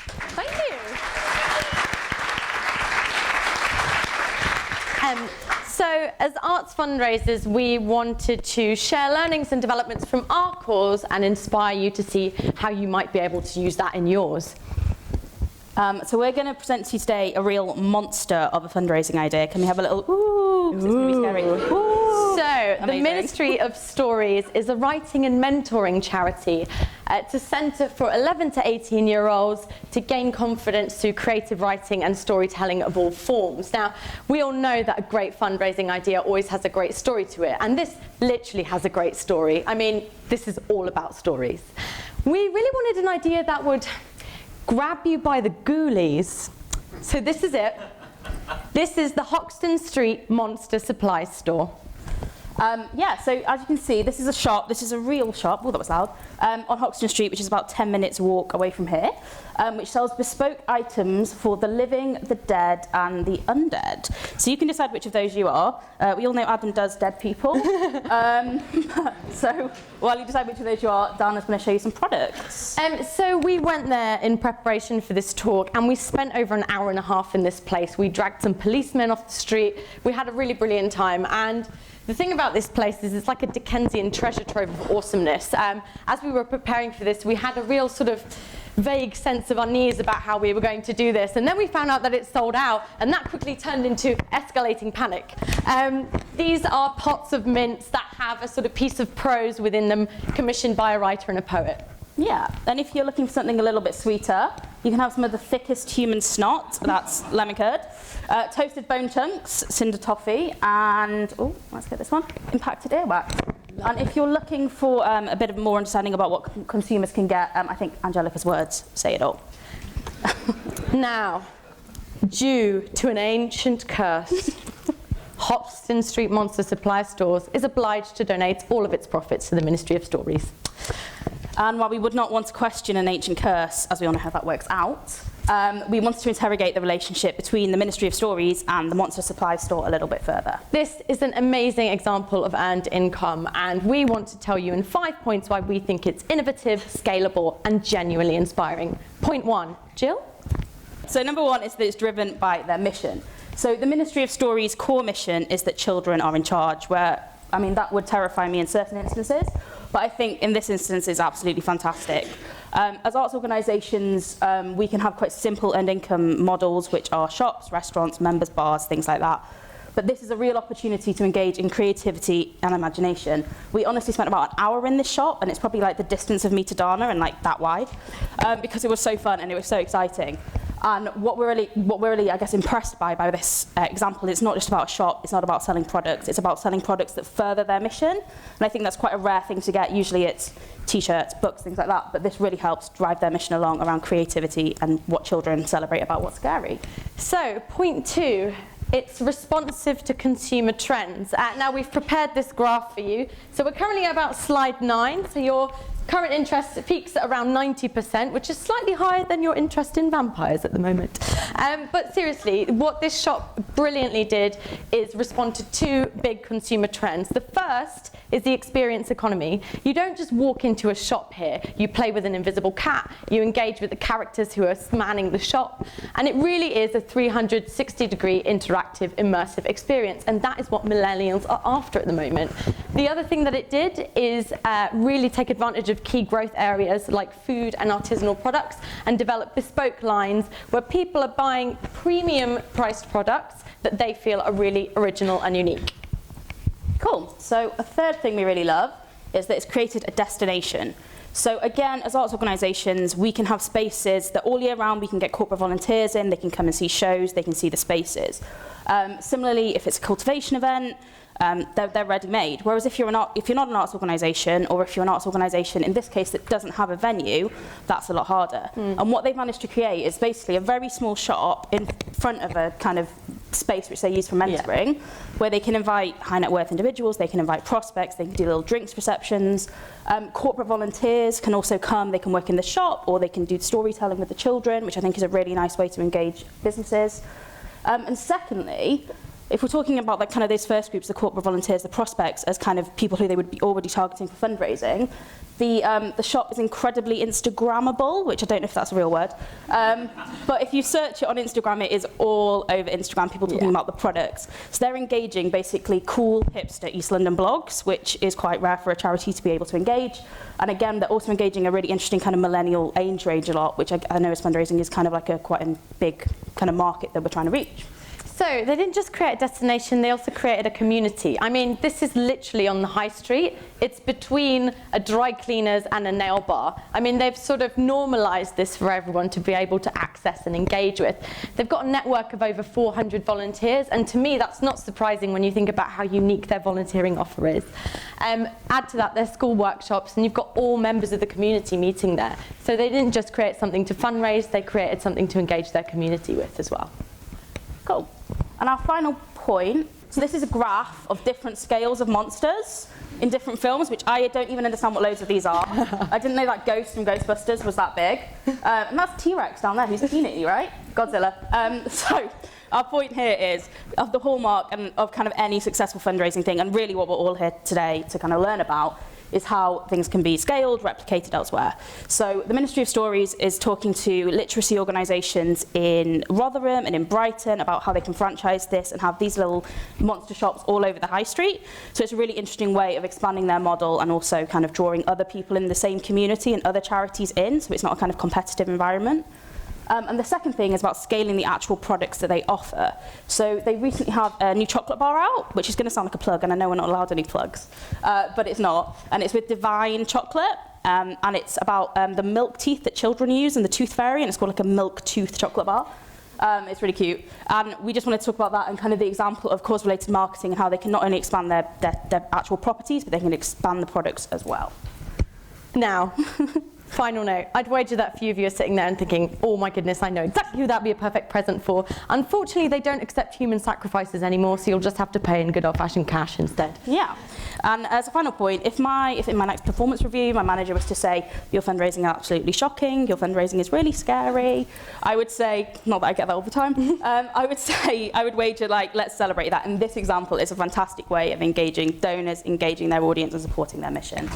Thank you. So as arts fundraisers, we wanted to share learnings and developments from our cause and inspire you to see how you might be able to use that in yours. So we're going to present to you today a real monster of a fundraising idea. Can we have a little ooh? 'Cause it's going to be scary. Ooh. So Amazing. the Ministry of Stories is a writing and mentoring charity. It's a centre for 11 to 18-year-olds to gain confidence through creative writing and storytelling of all forms. Now, we all know that a great fundraising idea always has a great story to it, and this literally has a great story. I mean, this is all about stories. We really wanted an idea that would grab you by the ghoulies. So this is it. This is the Hoxton Street Monster Supply Store. Yeah, so as you can see, this is a shop. This is a real shop. Oh, that was loud. On Hoxton Street, which is about 10 minutes walk away from here, which sells bespoke items for the living, the dead, and the undead. So you can decide which of those you are. We all know Adam does dead people. So while you decide which of those you are, Dana's going to show you some products. So we went there in preparation for this talk, and we spent over an hour and a half in this place. We dragged some policemen off the street. We had a really brilliant time, and the thing about this place is it's like a Dickensian treasure trove of awesomeness. As we were preparing for this, we had a real sort of vague sense of unease about how we were going to do this, and then we found out that it sold out, and that quickly turned into escalating panic. These are pots of mints that have a sort of piece of prose within them, commissioned by a writer and a poet. Yeah, and if you're looking for something a little bit sweeter, you can have some of the thickest human snot, that's lemon curd, toasted bone chunks, cinder toffee, and, oh, let's get this one, impacted earwax. And if you're looking for a bit of more understanding about what consumers can get, I think Angelica's words say it all. Now, due to an ancient curse, Hoxton Street Monster Supply Stores is obliged to donate all of its profits to the Ministry of Stories. And while we would not want to question an ancient curse, as we all know how that works out, we wanted to interrogate the relationship between the Ministry of Stories and the Monster Supply Store a little bit further. This is an amazing example of earned income, and we want to tell you in 5 points why we think it's innovative, scalable, and genuinely inspiring. Point 1, Jill? So number 1 is that it's driven by their mission. So the Ministry of Stories' core mission is that children are in charge, where, I mean, that would terrify me in certain instances, but I think in this instance it's absolutely fantastic. As arts organisations, we can have quite simple earned income models, which are shops, restaurants, members' bars, things like that. But this is a real opportunity to engage in creativity and imagination. We honestly spent about an hour in this shop, and it's probably like the distance of me to Dana and like that wide, because it was so fun and it was so exciting. And what we're really, I guess, impressed by this example, it's not just about a shop, it's not about selling products, it's about selling products that further their mission. And I think that's quite a rare thing to get. Usually it's t-shirts, books, things like that, but this really helps drive their mission along around creativity and what children celebrate about what's scary. So, point 2. It's responsive to consumer trends. Now we've prepared this graph for you. So we're currently at about slide 9. So your current interest peaks at around 90%, which is slightly higher than your interest in vampires at the moment. But seriously, what this shop brilliantly did is respond to 2 big consumer trends. The first is the experience economy. You don't just walk into a shop here. You play with an invisible cat. You engage with the characters who are manning the shop. And it really is a 360-degree interactive, immersive experience. And that is what millennials are after at the moment. The other thing that it did is really take advantage of key growth areas like food and artisanal products and develop bespoke lines where people are buying premium priced products that they feel are really original and unique. Cool. So a third thing we really love is that it's created a destination. So again, as arts organisations, we can have spaces that all year round we can get corporate volunteers in, they can come and see shows, they can see the spaces. Similarly, if it's a cultivation event, they're ready-made. Whereas if you're not an arts organisation, or if you're an arts organisation, in this case, that doesn't have a venue, that's a lot harder. And what they've managed to create is basically a very small shop in front of a kind of space which they use for mentoring, where they can invite high net worth individuals, they can invite prospects, they can do little drinks receptions. Corporate volunteers can also come, they can work in the shop, or they can do storytelling with the children, which I think is a really nice way to engage businesses. And secondly, if we're talking about like kind of those first groups, the corporate volunteers, the prospects, as kind of people who they would be already targeting for fundraising, the shop is incredibly Instagrammable, which I don't know if that's a real word. But if you search it on Instagram, it is all over Instagram, people talking about the products. So they're engaging basically cool, hipster East London blogs, which is quite rare for a charity to be able to engage. And again, they're also engaging a really interesting kind of millennial age range a lot, which I know as fundraising is kind of like quite a big kind of market that we're trying to reach. So they didn't just create a destination, they also created a community. I mean, this is literally on the high street. It's between a dry cleaners and a nail bar. I mean, they've sort of normalized this for everyone to be able to access and engage with. They've got a network of over 400 volunteers, and to me, that's not surprising when you think about how unique their volunteering offer is. Add to that their school workshops, and you've got all members of the community meeting there. So they didn't just create something to fundraise, they created something to engage their community with as well. Cool. And our final point, so this is a graph of different scales of monsters in different films, which I don't even understand what loads of these are. I didn't know that Ghost from Ghostbusters was that big. And that's T-Rex down there, who's keen at you, right? Godzilla. So our point here is of the hallmark and of kind of any successful fundraising thing, and really what we're all here today to kind of learn about, is how things can be scaled, replicated elsewhere. So the Ministry of Stories is talking to literacy organisations in Rotherham and in Brighton about how they can franchise this and have these little monster shops all over the high street. So it's a really interesting way of expanding their model and also kind of drawing other people in the same community and other charities in, so it's not a kind of competitive environment. And the second thing is about scaling the actual products that they offer. So they recently have a new chocolate bar out, which is going to sound like a plug, and I know we're not allowed any plugs, but it's not. And it's with Divine Chocolate, and it's about the milk teeth that children use and the tooth fairy, and it's called like a milk tooth chocolate bar. It's really cute. And we just wanted to talk about that and kind of the example of cause-related marketing and how they can not only expand their actual properties, but they can expand the products as well. Now, final note, I'd wager that a few of you are sitting there and thinking, oh my goodness, I know exactly who that'd be a perfect present for. Unfortunately, they don't accept human sacrifices anymore, so you'll just have to pay in good old-fashioned cash instead. Yeah. And as a final point, if in my next performance review, my manager was to say, your fundraising is absolutely shocking, your fundraising is really scary, I would say, not that I get that all the time, I would wager, like, let's celebrate that. And this example is a fantastic way of engaging donors, engaging their audience and supporting their mission.